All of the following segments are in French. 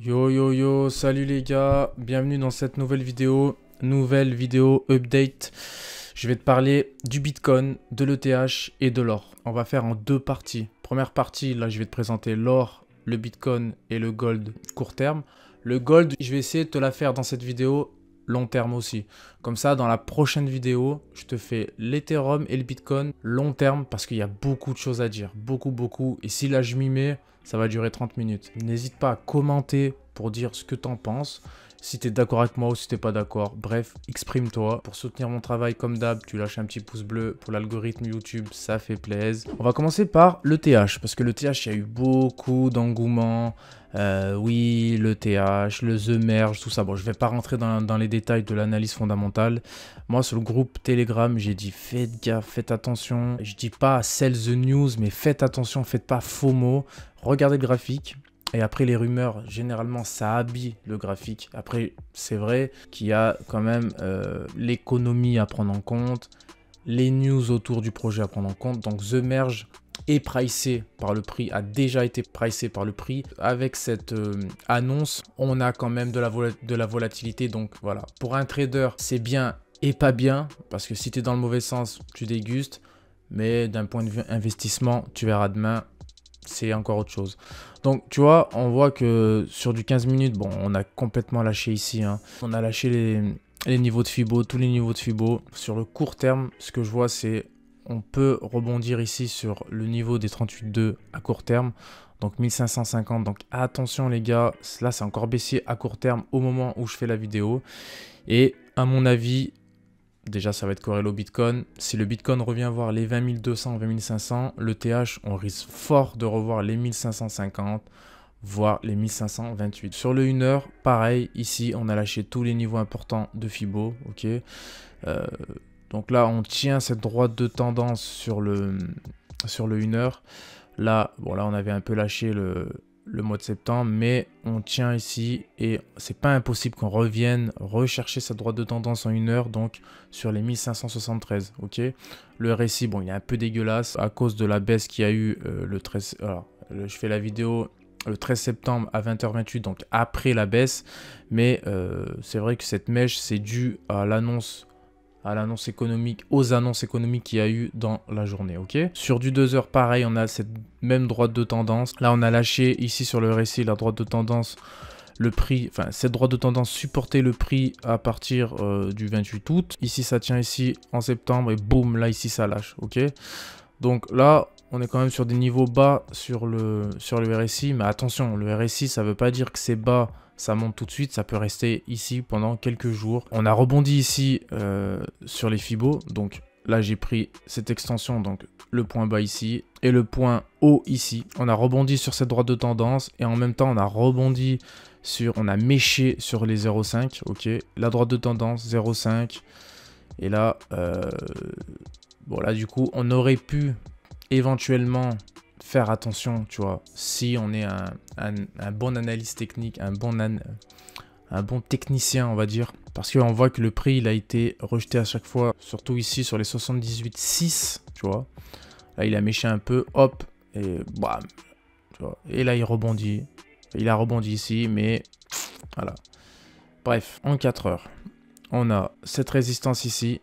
Yo yo yo, salut les gars, bienvenue dans cette nouvelle vidéo update. Je vais te parler du Bitcoin, de l'ETH et de l'or. On va faire en deux parties. Première partie, là je vais te présenter l'or, le Bitcoin et le gold court terme. Le gold, je vais essayer de te la faire dans cette vidéo long terme aussi. Comme ça, dans la prochaine vidéo, je te fais l'Ethereum et le Bitcoin long terme parce qu'il y a beaucoup de choses à dire. Beaucoup. Et si là je m'y mets, ça va durer 30 minutes. N'hésite pas à commenter pour dire ce que tu en penses. Si tu es d'accord avec moi ou si tu n'es pas d'accord. Bref, exprime-toi. Pour soutenir mon travail comme d'hab, tu lâches un petit pouce bleu. Pour l'algorithme YouTube, ça fait plaisir. On va commencer par l'ETH. Parce que l'ETH, il y a eu beaucoup d'engouement. Oui, l'ETH, le The Merge, tout ça. Bon, je ne vais pas rentrer dans les détails de l'analyse fondamentale. Moi, sur le groupe Telegram, j'ai dit faites gaffe, faites attention. Je dis pas sell the news, mais faites attention, faites pas FOMO. Regardez le graphique. Et après, les rumeurs, généralement, ça habille le graphique. Après, c'est vrai qu'il y a quand même l'économie à prendre en compte, les news autour du projet à prendre en compte. Donc, The Merge est pricé par le prix, a déjà été pricé par le prix. Avec cette annonce, on a quand même de la volatilité. Donc, voilà. Pour un trader, c'est bien et pas bien. Parce que si tu es dans le mauvais sens, tu dégustes. Mais d'un point de vue investissement, tu verras demain, c'est encore autre chose. Donc tu vois, on voit que sur du 15 minutes, bon, on a complètement lâché ici. On a lâché les niveaux de Fibo, tous les niveaux de Fibo. Sur le court terme, ce que je vois, c'est on peut rebondir ici sur le niveau des 38,2 à court terme. Donc 1550. Donc attention les gars, là c'est encore baissier à court terme au moment où je fais la vidéo. Et à mon avis, déjà, ça va être corrélé au Bitcoin. Si le Bitcoin revient voir les 20 200, 20 500, le TH, on risque fort de revoir les 1550, voire les 1528. Sur le 1 heure, pareil, ici, on a lâché tous les niveaux importants de Fibo. Ok. Donc là, on tient cette droite de tendance sur le 1 heure. Là, bon, là, on avait un peu lâché le mois de septembre, mais on tient ici et c'est pas impossible qu'on revienne rechercher sa droite de tendance en 1 heure, donc sur les 1573, ok. Le RSI, bon, il est un peu dégueulasse à cause de la baisse qu'il y a eu le 13, alors, je fais la vidéo le 13 septembre à 20h28, donc après la baisse, mais c'est vrai que cette mèche, c'est dû à l'annonce économique, aux annonces économiques qu'il y a eu dans la journée, ok. Sur du 2 heures, pareil, on a cette même droite de tendance. Là, on a lâché ici sur le RSI la droite de tendance, le prix, enfin, cette droite de tendance supportait le prix à partir du 28 août. Ici, ça tient ici en septembre et boum, là, ici, ça lâche, ok. Donc là, on est quand même sur des niveaux bas sur le RSI, mais attention, le RSI, ça ne veut pas dire que c'est bas, ça monte tout de suite, ça peut rester ici pendant quelques jours. On a rebondi ici sur les Fibo, donc là j'ai pris cette extension, donc le point bas ici et le point haut ici. On a rebondi sur cette droite de tendance et en même temps on a rebondi on a méché sur les 0,5, ok. La droite de tendance 0,5 et là, bon là du coup on aurait pu éventuellement faire attention, tu vois, si on est un bon analyste technique, un bon technicien, on va dire. Parce qu'on voit que le prix, il a été rejeté à chaque fois, surtout ici sur les 78,6, tu vois. Là, il a méché un peu, hop, et bam, tu vois. Et là, il rebondit. Il a rebondi ici, mais voilà. Bref, en 4 heures, on a cette résistance ici,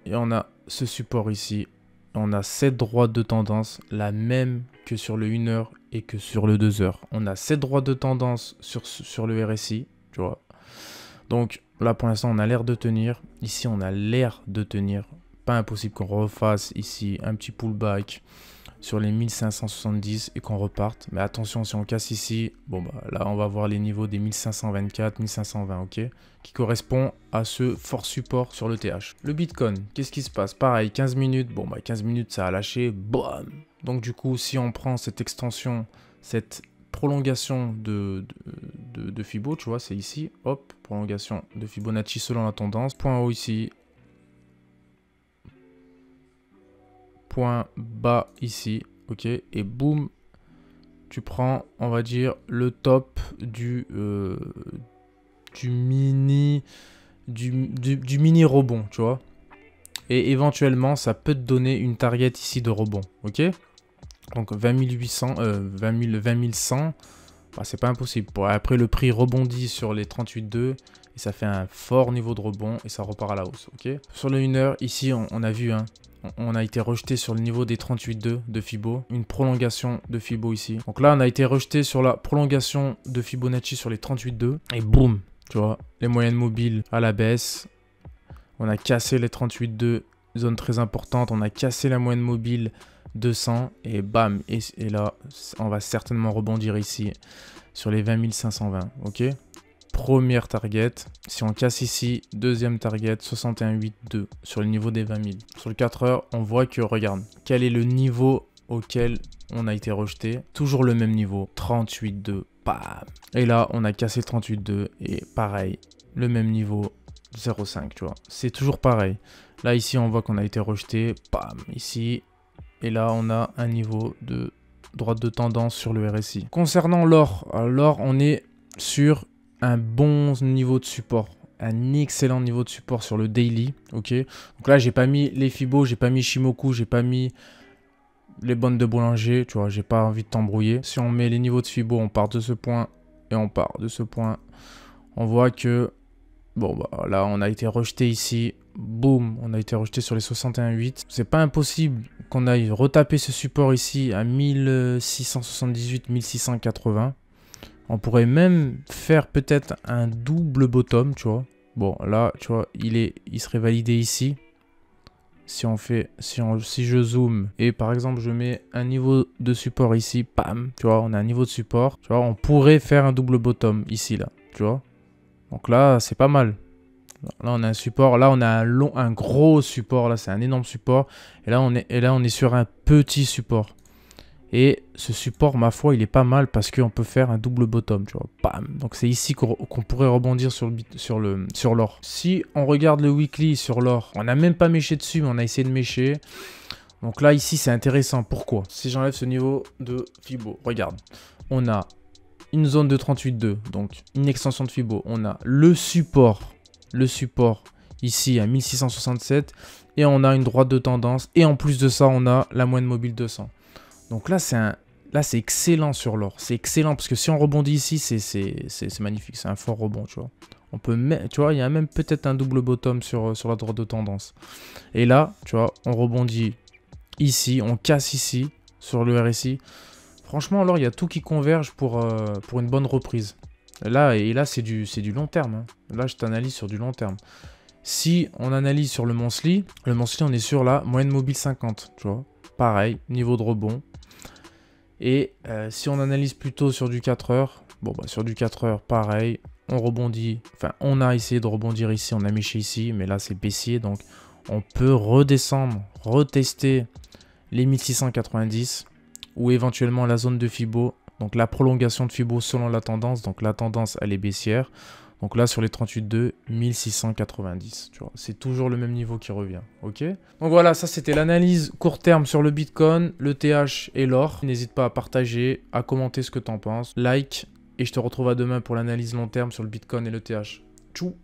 et on a ce support ici. On a cette droite de tendance, la même que sur le 1 heure et que sur le 2 heures. On a cette droite de tendance sur le RSI, tu vois. Donc là, pour l'instant, on a l'air de tenir. Ici, on a l'air de tenir. Pas impossible qu'on refasse ici un petit pullback sur les 1570 et qu'on reparte. Mais attention, si on casse ici, bon bah là, on va voir les niveaux des 1524, 1520, ok, qui correspond à ce fort support sur le TH. Le Bitcoin, qu'est-ce qui se passe? Pareil, 15 minutes, bon bah 15 minutes, ça a lâché, bam. Donc du coup, si on prend cette extension, cette prolongation de Fibo, tu vois, c'est ici, hop, prolongation de Fibonacci selon la tendance, point haut ici, point bas ici, ok, et boum, tu prends, on va dire, le top du mini rebond, tu vois, et éventuellement, ça peut te donner une target ici de rebond, ok. Donc 20 100, Bah, c'est pas impossible. Bon, après, le prix rebondit sur les 38,2 et ça fait un fort niveau de rebond et ça repart à la hausse, ok? Sur le 1 heure, ici, on a vu, hein, on a été rejeté sur le niveau des 38,2 de Fibo. Une prolongation de Fibo ici. Donc là, on a été rejeté sur la prolongation de Fibonacci sur les 38,2 et boum, tu vois, les moyennes mobiles à la baisse. On a cassé les 38,2, zone très importante. On a cassé la moyenne mobile 200 et bam, et là on va certainement rebondir ici sur les 20 520, ok? Première target, si on casse ici, deuxième target 61,82 sur le niveau des 20 000. Sur le 4 heures, on voit que, regarde, quel est le niveau auquel on a été rejeté? Toujours le même niveau, 38,2, bam. Et là on a cassé 38,2 et pareil, le même niveau, 0,5, tu vois, c'est toujours pareil. Là ici on voit qu'on a été rejeté, bam, ici. Et là, on a un niveau de droite de tendance sur le RSI. Concernant l'or, l'or, on est sur un bon niveau de support. Un excellent niveau de support sur le daily. Ok. Donc là, j'ai pas mis les Fibo, j'ai pas mis Shimoku, j'ai pas mis les bandes de Bollinger. Tu vois, j'ai pas envie de t'embrouiller. Si on met les niveaux de Fibo, on part de ce point et on part de ce point. On voit que, bon, bah, là, on a été rejeté ici. Boum, on a été rejeté sur les 61,8. C'est pas impossible qu'on aille retaper ce support ici à 1678, 1680. On pourrait même faire peut-être un double bottom, tu vois. Bon, là, tu vois, il serait validé ici. Si je zoome et par exemple je mets un niveau de support ici, pam, tu vois, on a un niveau de support. Tu vois, on pourrait faire un double bottom ici, là, tu vois. Donc là, c'est pas mal. Là, on a un support. Là, on a un gros support. Là, c'est un énorme support. Et là, on est sur un petit support. Et ce support, ma foi, il est pas mal parce qu'on peut faire un double bottom, tu vois. Bam. Donc, c'est ici qu'on pourrait rebondir sur l'or. Si on regarde le weekly sur l'or, on n'a même pas méché dessus, mais on a essayé de mécher. Donc là, ici, c'est intéressant. Pourquoi? Si j'enlève ce niveau de Fibo, regarde. On a une zone de 38,2, donc une extension de Fibo. On a le support ici à 1667 et on a une droite de tendance et en plus de ça on a la moyenne mobile 200. Donc là c'est excellent sur l'or, c'est excellent parce que si on rebondit ici c'est magnifique, c'est un fort rebond, tu vois. On peut tu vois, il y a même peut-être un double bottom sur la droite de tendance. Et là, tu vois, on rebondit ici, on casse ici sur le RSI. Franchement, alors il y a tout qui converge pour une bonne reprise. Là, c'est du long terme. Hein. Là, je t'analyse sur du long terme. Si on analyse sur le monthly, on est sur la moyenne mobile 50. Tu vois, pareil, niveau de rebond. Et si on analyse plutôt sur du 4 heures, bon, bah, sur du 4 heures, pareil, on rebondit. Enfin, on a essayé de rebondir ici, on a méché ici, mais là, c'est baissier. Donc, on peut redescendre, retester les 1690 ou éventuellement la zone de Fibo. Donc la prolongation de Fibo selon la tendance. Donc la tendance, elle est baissière. Donc là, sur les 38,2, 1690. Tu vois, c'est toujours le même niveau qui revient. Ok. Donc voilà, ça c'était l'analyse court terme sur le Bitcoin, le TH et l'or. N'hésite pas à partager, à commenter ce que tu en penses. Like et je te retrouve à demain pour l'analyse long terme sur le Bitcoin et le TH. Tchou.